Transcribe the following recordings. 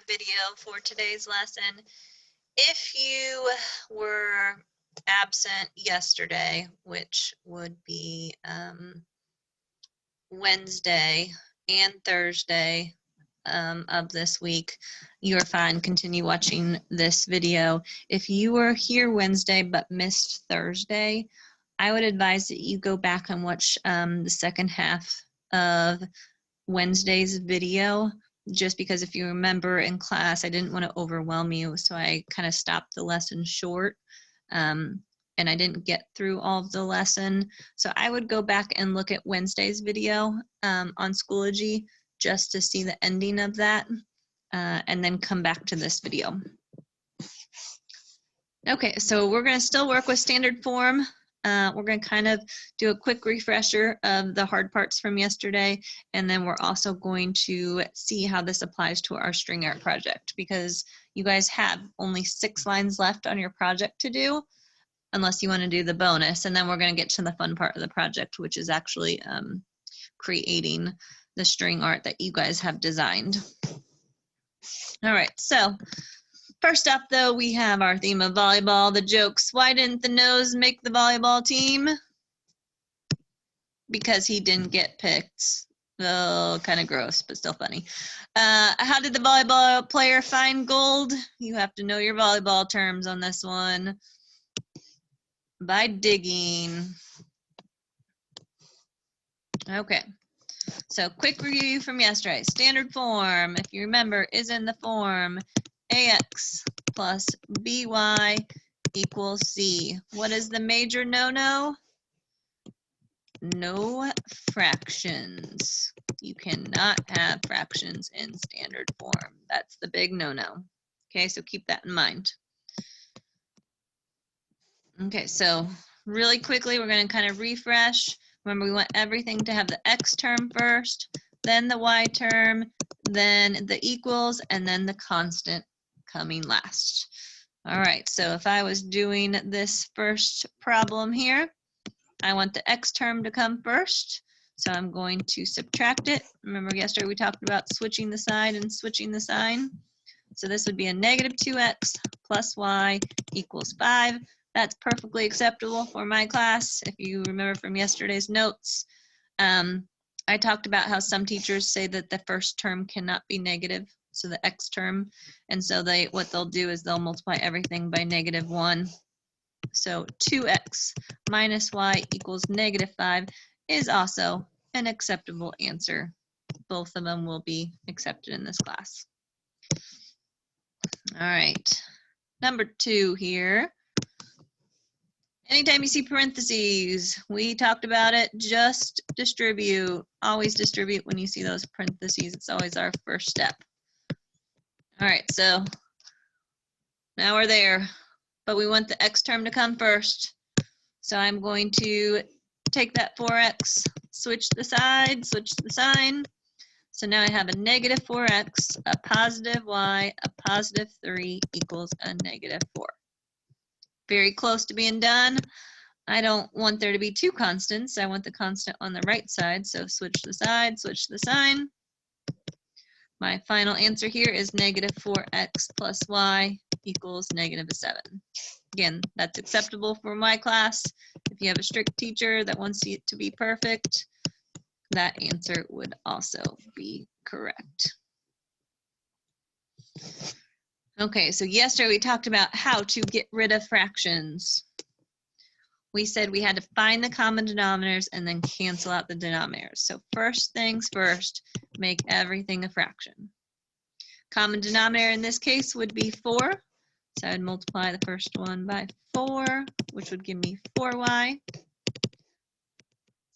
video for today's lesson. If you were absent yesterday, which would be Wednesday and Thursday of this week, you're fine. Continue watching this video. If you were here Wednesday but missed Thursday, I would advise that you go back and watch the second half of Wednesday's video, just because if you remember in class, I didn't want to overwhelm you, so I kind of stopped the lesson short, and I didn't get through all of the lesson. So I would go back and look at Wednesday's video on Schoology just to see the ending of that, and then come back to this video. Okay, so we're going to still work with standard form. We're going to kind of do a quick refresher of the hard parts from yesterday, and then we're also going to see how this applies to our string art project, because you guys have only 6 lines left on your project to do, unless you want to do the bonus, and then we're going to get to the fun part of the project, which is actually creating the string art that you guys have designed. All right, so first up, though, we have our theme of volleyball, the jokes. Why didn't the nose make the volleyball team? Because he didn't get picked. Oh, kind of gross, but still funny. How did the volleyball player find gold? You have to know your volleyball terms on this one. By digging. Okay. So quick review from yesterday. Standard form, if you remember, is in the form AX plus BY equals C. What is the major no-no? No fractions. You cannot have fractions in standard form. That's the big no-no. Okay, so keep that in mind. Okay, so really quickly, we're going to kind of refresh. Remember, we want everything to have the X term first, then the Y term, then the equals, and then the constant coming last. All right, so if I was doing this first problem here, I want the X term to come first, so I'm going to subtract it. Remember yesterday we talked about switching the sign and switching the sign. So this would be a negative 2x plus y equals 5. That's perfectly acceptable for my class. If you remember from yesterday's notes, I talked about how some teachers say that the first term cannot be negative, so the X term, and so what they'll do is they'll multiply everything by -1. So 2x minus y equals -5 is also an acceptable answer. Both of them will be accepted in this class. All right, number 2 here. Anytime you see parentheses, we talked about it, just distribute. Always distribute when you see those parentheses. It's always our first step. All right, so now we're there, but we want the X term to come first. So I'm going to take that 4x, switch the side, switch the sign. So now I have a -4x, a positive y, a positive 3 equals a -4. Very close to being done. I don't want there to be 2 constants. I want the constant on the right side. So switch the side, switch the sign. My final answer here is -4x plus y equals -7. Again, that's acceptable for my class. If you have a strict teacher that wants it to be perfect, that answer would also be correct. Okay, so yesterday we talked about how to get rid of fractions. We said we had to find the common denominators and then cancel out the denominators. So first things first, make everything a fraction. Common denominator in this case would be 4. So I'd multiply the first one by 4, which would give me 4y.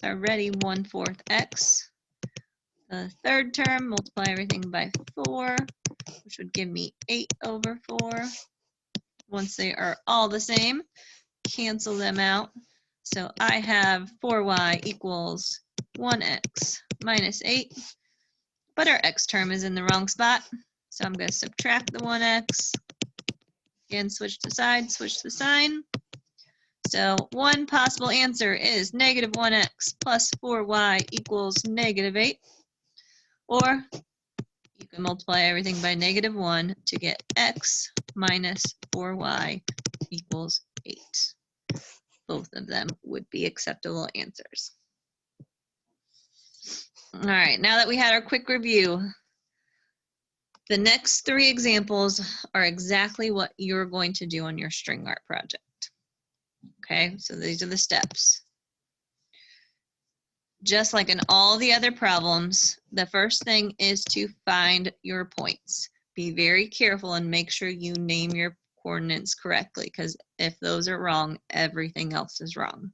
So already 1/4 x. The third term, multiply everything by 4, which would give me 8/4. Once they are all the same, cancel them out. So I have 4y equals 1x minus 8, but our x term is in the wrong spot. So I'm going to subtract the 1x. Again, switch the side, switch the sign. So one possible answer is -1x plus 4y equals -8. Or you can multiply everything by -1 to get x minus 4y equals 8. Both of them would be acceptable answers. All right, now that we had our quick review, the next 3 examples are exactly what you're going to do on your string art project. Okay, so these are the steps. Just like in all the other problems, the first thing is to find your points. Be very careful and make sure you name your coordinates correctly, because if those are wrong, everything else is wrong.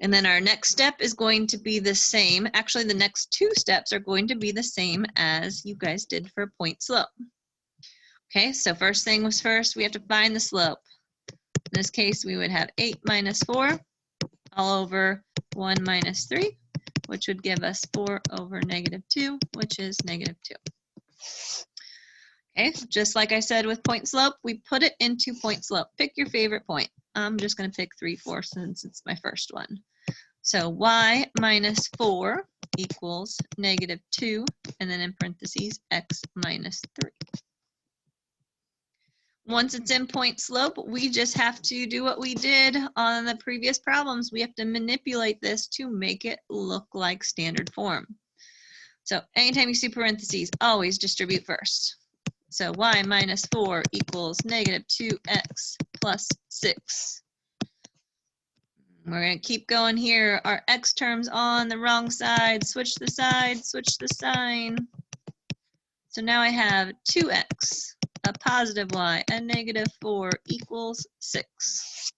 And then our next step is going to be the same. Actually, the next 2 steps are going to be the same as you guys did for point slope. Okay, so first thing was first, we have to find the slope. In this case, we would have 8 minus 4 all over 1 minus 3, which would give us 4 over -2, which is -2. Okay, just like I said with point slope, we put it into point slope. Pick your favorite point. I'm just going to pick 3/4 since it's my first one. So y minus 4 equals -2, and then in parentheses, x minus 3. Once it's in point slope, we just have to do what we did on the previous problems. We have to manipulate this to make it look like standard form. So anytime you see parentheses, always distribute first. So y minus 4 equals -2x plus 6. We're going to keep going here. Our x terms on the wrong side. Switch the side, switch the sign. So now I have 2x, a positive y, a -4 equals 6.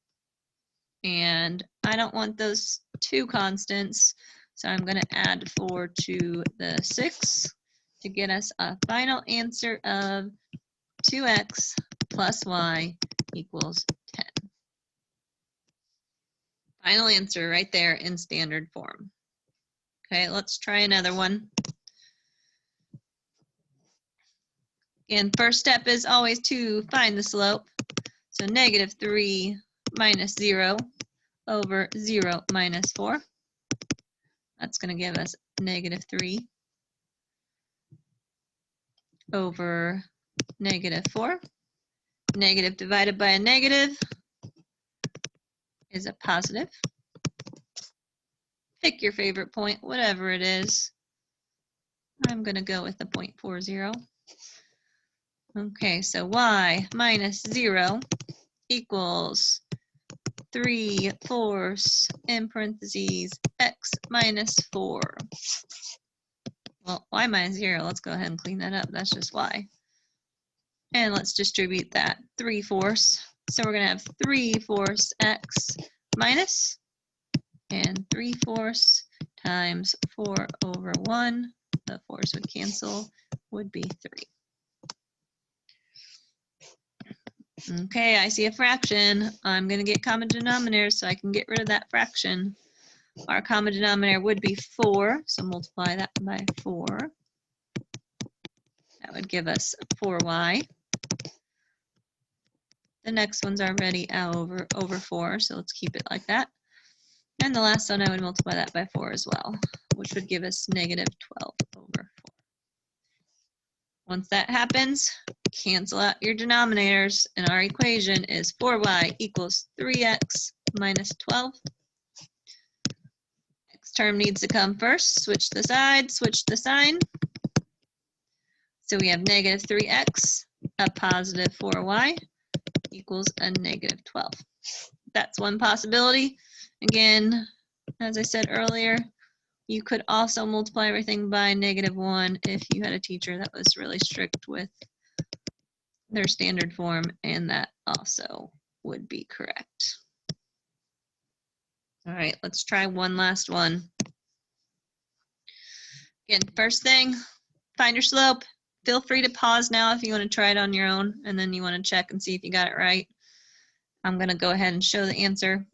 And I don't want those 2 constants, so I'm going to add 4 to the 6 to get us a final answer of 2x plus y equals 10. Final answer right there in standard form. Okay, let's try another one. And first step is always to find the slope. So -3 minus 0 over 0 minus 4. That's going to give us -3 over -4. Negative divided by a negative is a positive. Pick your favorite point, whatever it is. I'm going to go with the 0.40. Okay, so y minus 0 equals 3/4 in parentheses x minus 4. Well, y minus 0, let's go ahead and clean that up. That's just y. And let's distribute that 3/4. So we're going to have 3/4 x minus, and 3/4 times 4 over 1, the 4's would cancel, would be 3. Okay, I see a fraction. I'm going to get common denominators so I can get rid of that fraction. Our common denominator would be 4, so multiply that by 4. That would give us 4y. The next one's already over 4, so let's keep it like that. And the last one, I would multiply that by 4 as well, which would give us -12 over 4. Once that happens, cancel out your denominators, and our equation is 4y equals 3x minus 12. X term needs to come first. Switch the side, switch the sign. So we have -3x, a positive 4y equals a -12. That's one possibility. Again, as I said earlier, you could also multiply everything by -1 if you had a teacher that was really strict with their standard form, and that also would be correct. All right, let's try one last one. Again, first thing, find your slope. Feel free to pause now if you want to try it on your own, and then you want to check and see if you got it right. I'm going to go ahead and show the answer.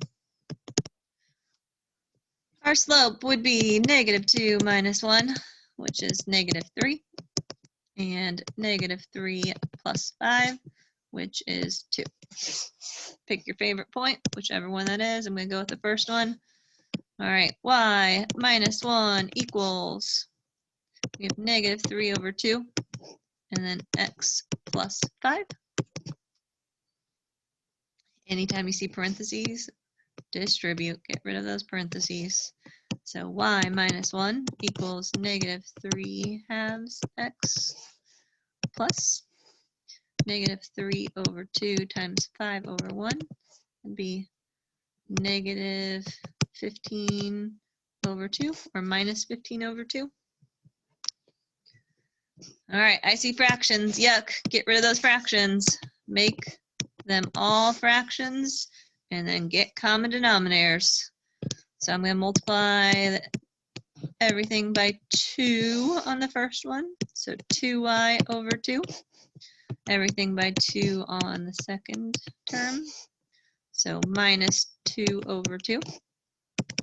Our slope would be -2 minus 1, which is -3, and -3 plus 5, which is 2. Pick your favorite point, whichever one that is. I'm going to go with the first one. All right, y minus 1 equals We have negative 3 over 2, and then x plus 5. Anytime you see parentheses, distribute, get rid of those parentheses. So y minus 1 equals negative 3 halves x plus negative 3 over 2 times 5 over 1 would be negative 15 over 2, or minus 15 over 2. All right, I see fractions. Yuck, get rid of those fractions. Make them all fractions, and then get common denominators. So I'm going to multiply everything by 2 on the first one. So 2y over 2. Everything by 2 on the second term. So minus 2 over 2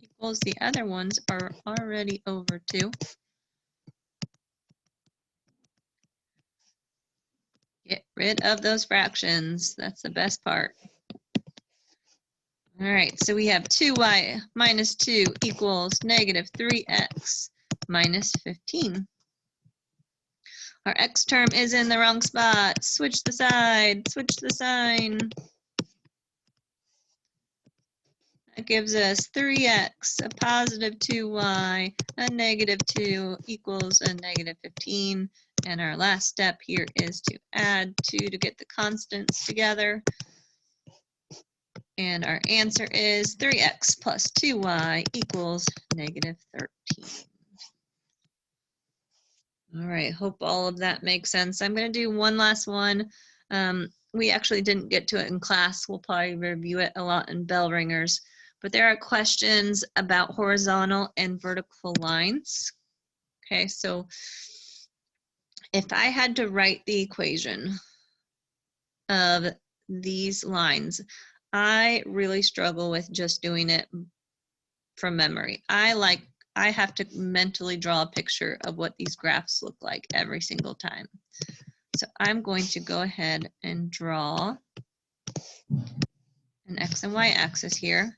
equals, the other ones are already over 2. Get rid of those fractions. That's the best part. All right, so we have 2y minus 2 equals negative 3x minus 15. Our x term is in the wrong spot. Switch the side, switch the sign. That gives us 3x, a positive 2y, a negative 2 equals a negative 15. And our last step here is to add 2 to get the constants together. And our answer is 3x plus 2y equals negative 13. All right, hope all of that makes sense. I'm going to do one last one. We actually didn't get to it in class. We'll probably review it a lot in bell ringers. But there are questions about horizontal and vertical lines. Okay, so if I had to write the equation of these lines, I really struggle with just doing it from memory. I have to mentally draw a picture of what these graphs look like every single time. So I'm going to go ahead and draw an x and y axis here.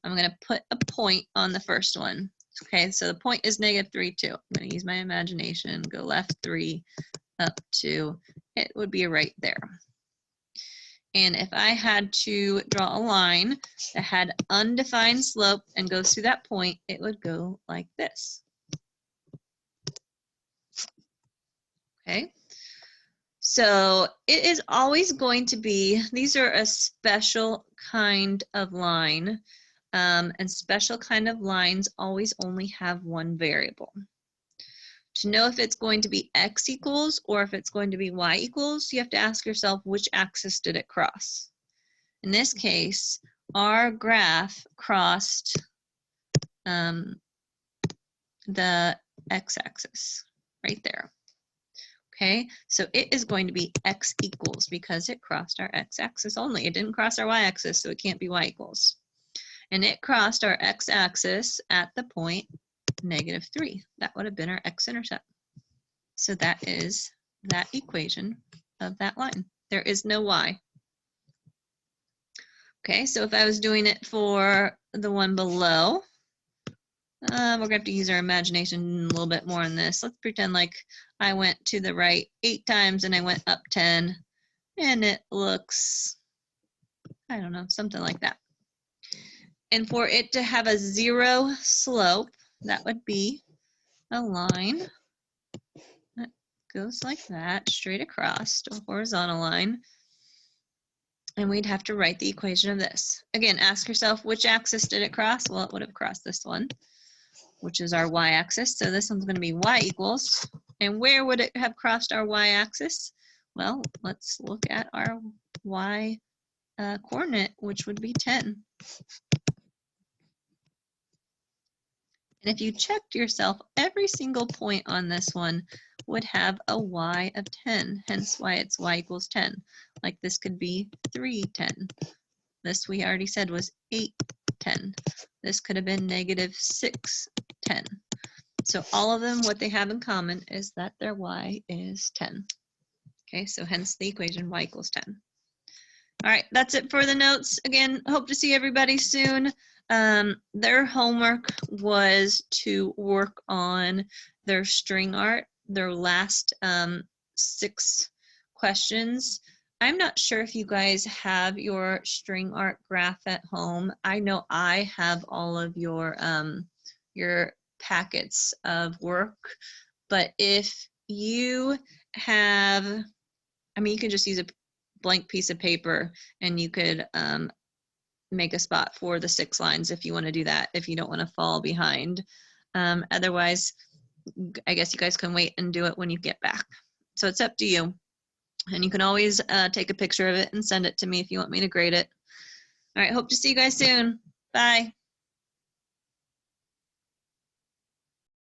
I'm going to put a point on the first one. Okay, so the point is negative 3, 2. I'm going to use my imagination, go left 3, up 2. It would be right there. And if I had to draw a line that had undefined slope and goes through that point, it would go like this. Okay, so it is always going to be, these are a special kind of line, and special kind of lines always only have one variable. To know if it's going to be x equals or if it's going to be y equals, you have to ask yourself, which axis did it cross? In this case, our graph crossed the x-axis right there. Okay, so it is going to be x equals because it crossed our x-axis only. It didn't cross our y-axis, so it can't be y equals. And it crossed our x-axis at the point negative 3. That would have been our x-intercept. So that is that equation of that line. There is no y. Okay, so if I was doing it for the one below, we're going to have to use our imagination a little bit more on this. Let's pretend like I went to the right 8 times and I went up 10, and it looks, I don't know, something like that. And for it to have a 0 slope, that would be a line that goes like that, straight across, a horizontal line. And we'd have to write the equation of this. Again, ask yourself, which axis did it cross? Well, it would have crossed this one, which is our y-axis. So this one's going to be y equals. And where would it have crossed our y-axis? Well, let's look at our y coordinate, which would be 10. And if you checked yourself, every single point on this one would have a y of 10, hence why it's y equals 10. Like this could be 3, 10. This we already said was 8, 10. This could have been negative 6, 10. So all of them, what they have in common is that their y is 10. Okay, so hence the equation y equals 10. All right, that's it for the notes. Again, hope to see everybody soon. Their homework was to work on their string art, their last 6 questions. I'm not sure if you guys have your string art graph at home. I know I have all of your packets of work, but if you have, I mean, you can just use a blank piece of paper and you could make a spot for the 6 lines if you want to do that, if you don't want to fall behind. Otherwise, I guess you guys can wait and do it when you get back. So it's up to you. And you can always take a picture of it and send it to me if you want me to grade it. All right, hope to see you guys soon. Bye.